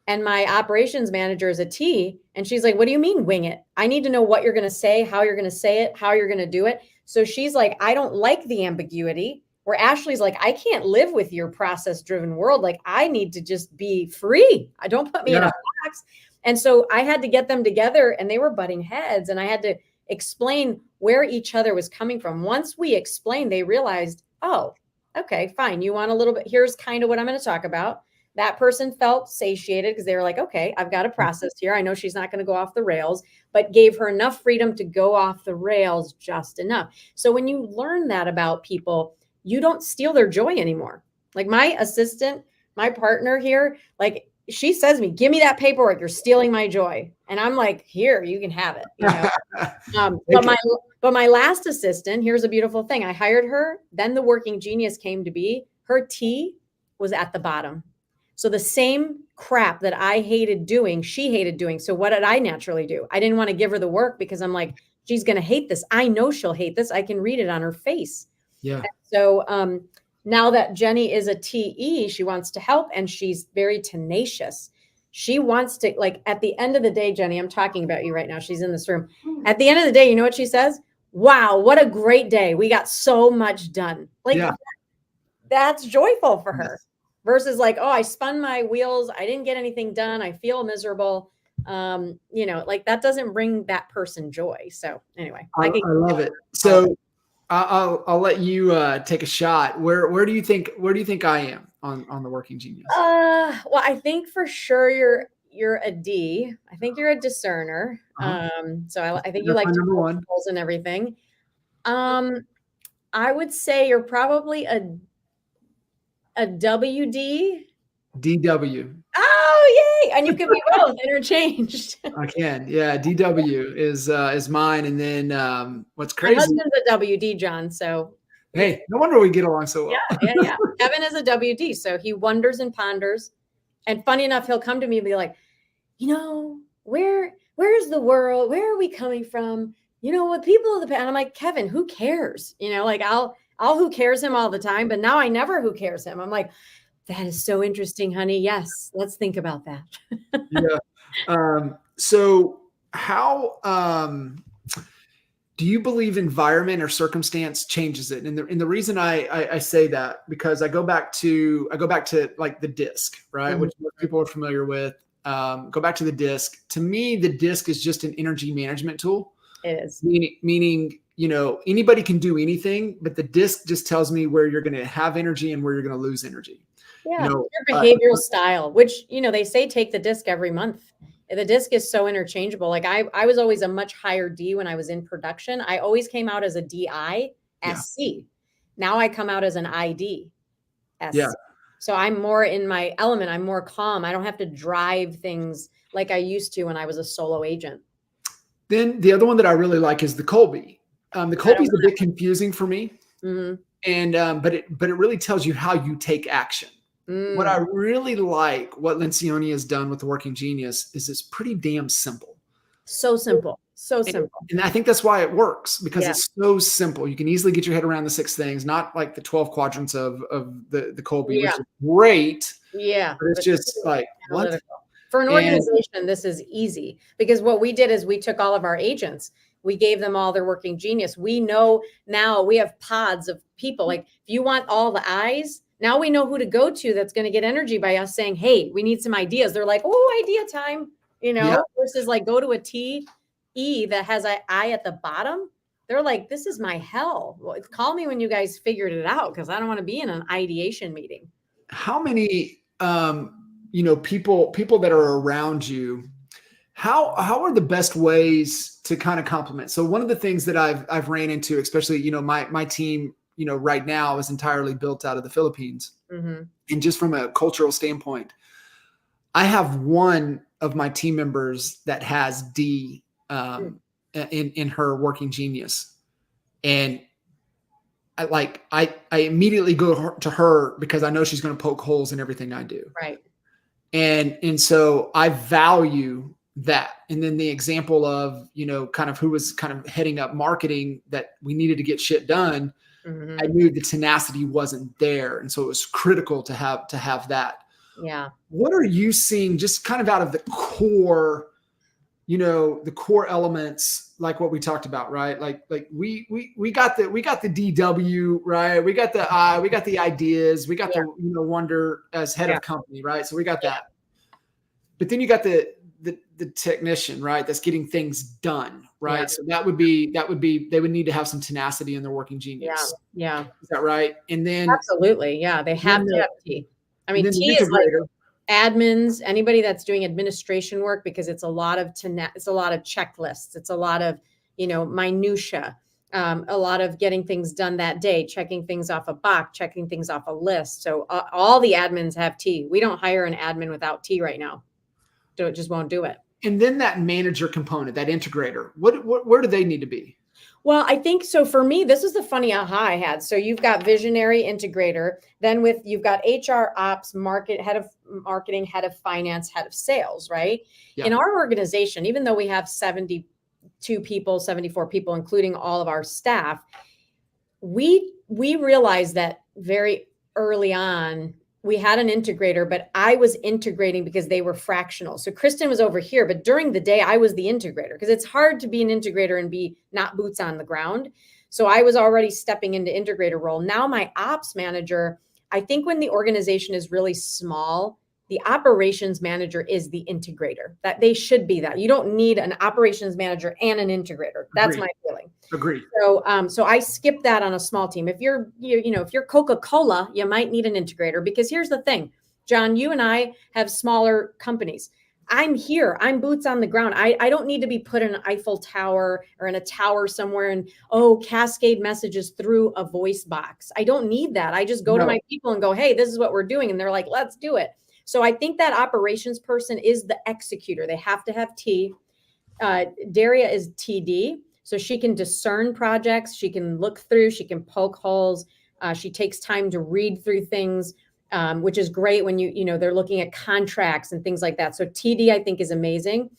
And my operations manager is a T. And she's like, what do you mean wing it? I need to know what you're going to say, how you're going to say it, how you're going to do it. So she's like, I don't like the ambiguity. Where Ashley's like, I can't live with your process-driven world. Like, I need to just be free. I don't put me in a box. And so I had to get them together, and they were butting heads. And I had to explain where each other was coming from. Once we explained, they realized, oh, okay, fine. You want a little bit, here's kind of what I'm going to talk about. That person felt satiated because they were like, okay, I've got a process here. I know she's not going to go off the rails, but gave her enough freedom to go off the rails just enough. So when you learn that about people, you don't steal their joy anymore. Like my assistant, my partner here, like she says to me, give me that paperwork. You're stealing my joy. And I'm like, here, you can have it. But my last assistant, here's a beautiful thing. I hired her. Then the working genius came to be. Her T was at the bottom. So the same crap that I hated doing, she hated doing. So what did I naturally do? I didn't want to give her the work because I'm like, she's going to hate this. I know she'll hate this. I can read it on her face. Yeah. And so now that Jenny is a TE, she wants to help, and she's very tenacious. She wants to, like, at the end of the day, Jenny, I'm talking about you right now. She's in this room. At the end of the day, you know what she says? Wow, what a great day. We got so much done. Like, that's joyful for her versus like, oh, I spun my wheels. I didn't get anything done. I feel miserable. Like that doesn't bring that person joy. So anyway, I love it. So I'll let you take a shot. Where do you think I am on the working genius? Well, I think for sure you're a D. I think you're a discerner. So I think you like to poke holes and everything. I would say you're probably a WD. DW. Oh, yay. And you can be both interchanged. I can. Yeah. DW is mine. And then what's crazy. My husband's a WD, John. So hey, no wonder we get along so well. Yeah. Kevin is a WD. So he wonders and ponders. And funny enough, he'll come to me and be like, where's the world? Where are we coming from? What people of the past. And I'm like, Kevin, who cares? Like I'll who cares him all the time, but now I never who cares him. I'm like, that is so interesting, honey. Yes, let's think about that. Yeah. So how do you believe environment or circumstance changes it? And the reason I say that, because I go back to like the disc, right? Mm-hmm. Which most people are familiar with. Go back to the disc. To me, the disc is just an energy management tool. It is. Meaning, anybody can do anything, but the disc just tells me where you're going to have energy and where you're going to lose energy. Yeah. Your behavioral style, which, they say take the disc every month. The disc is so interchangeable. Like I was always a much higher D when I was in production. I always came out as a DI SC. Yeah. Now I come out as an ID SC. Yeah. So I'm more in my element. I'm more calm. I don't have to drive things like I used to when I was a solo agent. Then the other one that I really like is the Colby. The Colby's a bit confusing for me. Mm-hmm. And but it really tells you how you take action. What I really like, what Lencioni has done with the Working Genius, is it's pretty damn simple. So simple. So simple. And I think that's why it works, because Yeah. it's so simple. You can easily get your head around the 6 things, not like the 12 quadrants of the Colby, which Yeah. is great, Yeah. but it's But just like, what? analytical. For an And organization, this is easy, because what we did is we took all of our agents, we gave them all their working genius. We know now, we have pods of people. Like, if you want all the eyes, now we know who to go to that's going to get energy by us saying, hey, we need some ideas. They're like, oh, idea time, yeah, versus like go to a TE that has an I at the bottom. They're like, this is my hell. Well, call me when you guys figured it out, because I don't want to be in an ideation meeting. how many people that are around you, how are the best ways to kind of complement? So one of the things that I've ran into, especially, my team, right now is entirely built out of the Philippines. Mm-hmm. And just from a cultural standpoint, I have one of my team members that has D in her working genius. And I immediately go to her because I know she's going to poke holes in everything I do. Right. And so I value that. And then the example of, kind of who was kind of heading up marketing that we needed to get shit done. Mm-hmm. I knew the tenacity wasn't there. And so it was critical to have that. Yeah. What are you seeing just kind of out of the core, the core elements, like what we talked about, right? Like we got the DW, right? We got the I, we got the ideas, we got the wonder as head of company, right? So we got that. But then you got the technician, right? That's getting things done, right? Yeah. So that would be they would need to have some tenacity in their working genius. Yeah. Is that right? And then Absolutely. Yeah. They have to have T. I mean, T is like admins, anybody that's doing administration work, because it's a lot of it's a lot of checklists. It's a lot of, minutia, a lot of getting things done that day, checking things off a box, checking things off a list. So all the admins have T. We don't hire an admin without T right now. So it just won't do it. And then that manager component, that integrator, where do they need to be? Well, I think so. For me, this is the funny aha I had. So you've got visionary integrator, then you've got HR ops, head of marketing, head of finance, head of sales, right? Yeah. In our organization, even though we have 72 people, 74 people, including all of our staff, we realized that very early on, we had an integrator, but I was integrating because they were fractional. So Kristen was over here, but during the day I was the integrator, because it's hard to be an integrator and be not boots on the ground. So I was already stepping into integrator role. Now my ops manager, I think when the organization is really small, the operations manager is the integrator. That they should be that. You don't need an operations manager and an integrator. That's my feeling. Agreed. So I skip that on a small team. If you're Coca-Cola, you might need an integrator, because here's the thing, John, you and I have smaller companies. I'm here. I'm boots on the ground. I don't need to be put in an Eiffel Tower or in a tower somewhere and, cascade messages through a voice box. I don't need that. I just go to my people and go, hey, this is what we're doing. And they're like, let's do it. So I think that operations person is the executor. They have to have T. Daria is TD. So she can discern projects. She can look through. She can poke holes. She takes time to read through things, which is great when they're looking at contracts and things like that. So TD, I think, is amazing.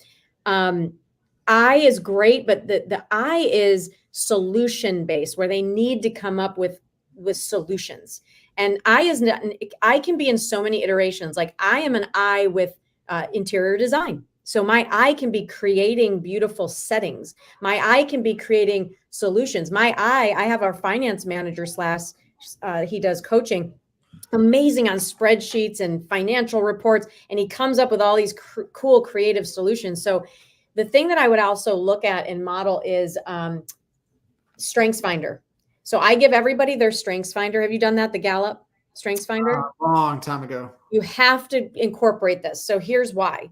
I is great, but the I is solution based, where they need to come up with solutions. And I can be in so many iterations. Like I am an I with interior design. So my I can be creating beautiful settings. My I can be creating solutions. I have our finance manager / he does coaching, amazing on spreadsheets and financial reports. And he comes up with all these cool creative solutions. So the thing that I would also look at and model is Strengths Finder. So I give everybody their Strengths Finder. Have you done that? The Gallup Strengths Finder? Long time ago. You have to incorporate this. So here's why.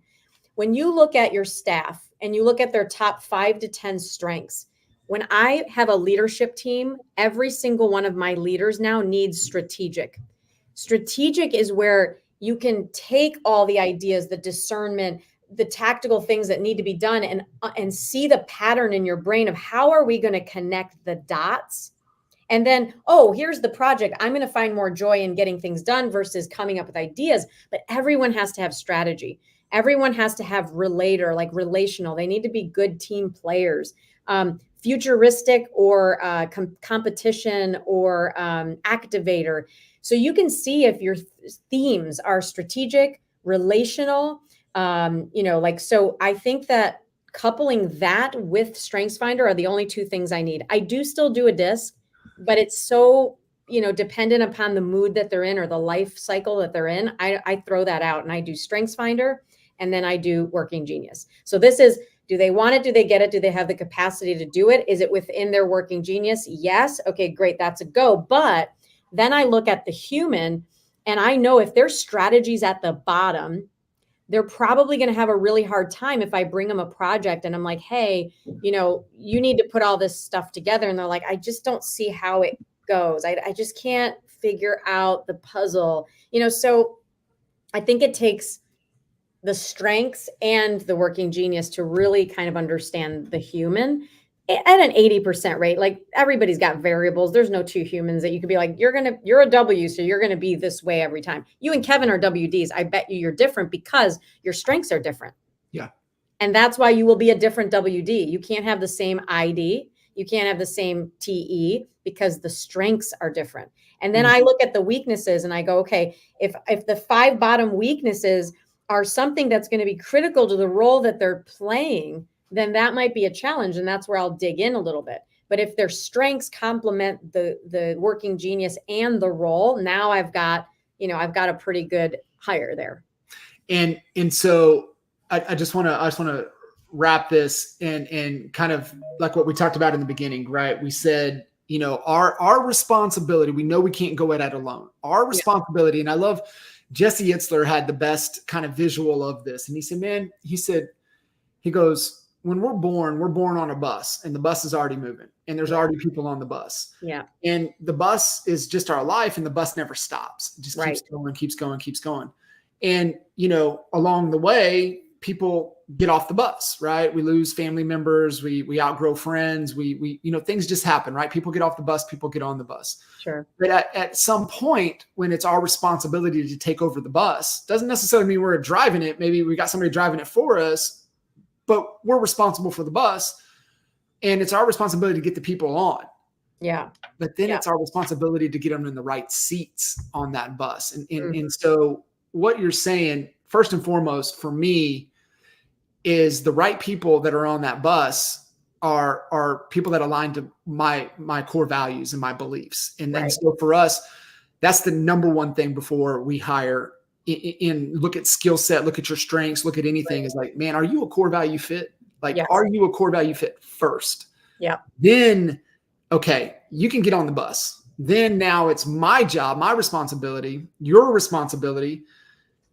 When you look at your staff and you look at their top 5 to 10 strengths, when I have a leadership team, every single one of my leaders now needs strategic. Strategic is where you can take all the ideas, the discernment, the tactical things that need to be done, and see the pattern in your brain of how are we going to connect the dots. And then, here's the project. I'm going to find more joy in getting things done versus coming up with ideas. But everyone has to have strategy. Everyone has to have relator, like relational. They need to be good team players. Futuristic or competition or activator. So you can see if your themes are strategic, relational, so I think that coupling that with StrengthsFinder are the only two things I need. I do still do a disc, but it's so, dependent upon the mood that they're in or the life cycle that they're in. I throw that out and I do StrengthsFinder and then I do Working Genius. So this is, do they want it? Do they get it? Do they have the capacity to do it? Is it within their Working Genius? Yes. Okay, great. That's a go. But then I look at the human and I know if their strategy's at the bottom, they're probably going to have a really hard time if I bring them a project and I'm like, hey, you need to put all this stuff together. And they're like, I just don't see how it goes. I just can't figure out the puzzle, so I think it takes the strengths and the Working Genius to really kind of understand the human at an 80% rate. Like everybody's got variables. There's no two humans that you could be like, you're a W, so you're going to be this way every time. You and Kevin are WDs. I bet you're different because your strengths are different. Yeah. And that's why you will be a different WD. You can't have the same ID. You can't have the same TE because the strengths are different. And then I look at the weaknesses and I go, okay, if the 5 bottom weaknesses are something that's going to be critical to the role that they're playing, then that might be a challenge. And that's where I'll dig in a little bit. But if their strengths complement the Working Genius and the role, now I've got a pretty good hire there. And so I just want to wrap this and kind of like what we talked about in the beginning, right? We said, our responsibility, we know we can't go at it alone. Our responsibility, and I love Jesse Itzler had the best kind of visual of this. And he said, he goes, when we're born on a bus and the bus is already moving and there's already people on the bus. Yeah. And the bus is just our life and the bus never stops. It just keeps going. And, along the way, people get off the bus, right? We lose family members. We outgrow friends. We things just happen, right? People get off the bus, people get on the bus. Sure. But at some point when it's our responsibility to take over the bus, doesn't necessarily mean we're driving it. Maybe we got somebody driving it for us, but we're responsible for the bus and it's our responsibility to get the people on. Yeah. But then it's our responsibility to get them in the right seats on that bus. And so what you're saying, first and foremost, for me, is the right people that are on that bus are people that align to my core values and my beliefs. And then so for us, that's the number one thing before we hire in look at skill set, look at your strengths, look at anything is like, man, are you a core value fit? Like, are you a core value fit first? Yeah. Then, okay, you can get on the bus. Then now it's my job, my responsibility, your responsibility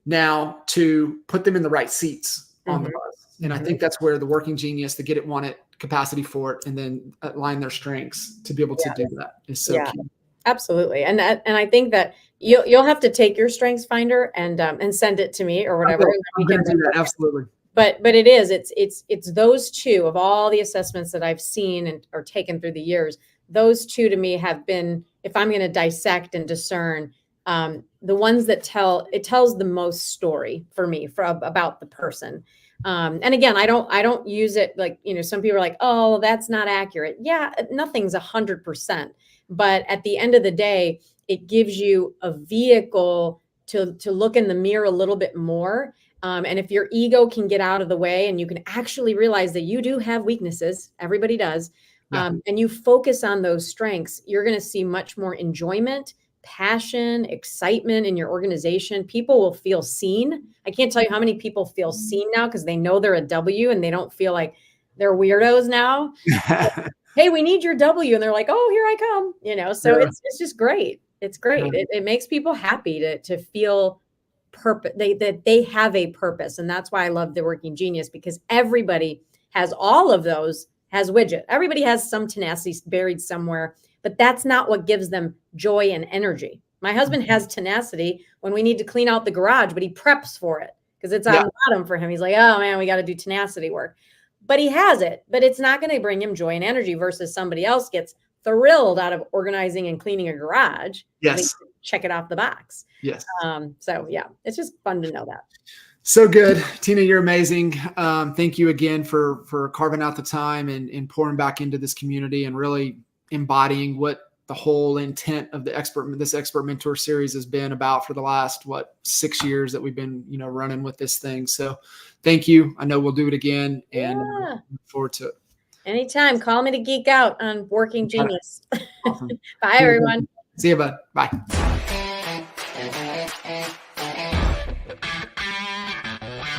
now to put them in the right seats on the bus. And I think that's where the Working Genius, to get it, want it, capacity for it, and then align their strengths to be able to do that is so key. Absolutely. And I think that you'll have to take your StrengthsFinder and send it to me or whatever. I'm going to do that. Absolutely. But it's those two of all the assessments that I've seen or taken through the years. Those two to me have been, if I'm going to dissect and discern, the ones that tells the most story for me about the person. And again, I don't use it like, some people are like, oh, that's not accurate. Yeah, nothing's 100%. But at the end of the day, it gives you a vehicle to look in the mirror a little bit more. And if your ego can get out of the way and you can actually realize that you do have weaknesses, everybody does, and you focus on those strengths, you're going to see much more enjoyment, passion, excitement in your organization. People will feel seen. I can't tell you how many people feel seen now because they know they're a W and they don't feel like they're weirdos now. Hey, we need your W. And they're like, oh, here I come. So it's just great. It's great. It makes people happy to feel purpose, that they have a purpose. And that's why I love the Working Genius, because everybody has all of those, has widget. Everybody has some tenacity buried somewhere, but that's not what gives them joy and energy. My husband has tenacity when we need to clean out the garage, but he preps for it because it's on the bottom for him. He's like, oh man, we got to do tenacity work, but he has it, but it's not going to bring him joy and energy versus somebody else gets thrilled out of organizing and cleaning a garage. Yes. Check it off the box. Yes. So yeah, it's just fun to know that. So good. Tina, you're amazing. Thank you again for carving out the time and pouring back into this community and really embodying what the whole intent of this expert mentor series has been about for the last, 6 years that we've been, running with this thing. So thank you. I know we'll do it again, and look forward to it. Anytime. Call me to geek out on Working Genius. Awesome. Bye, everyone. See you, bud. Bye.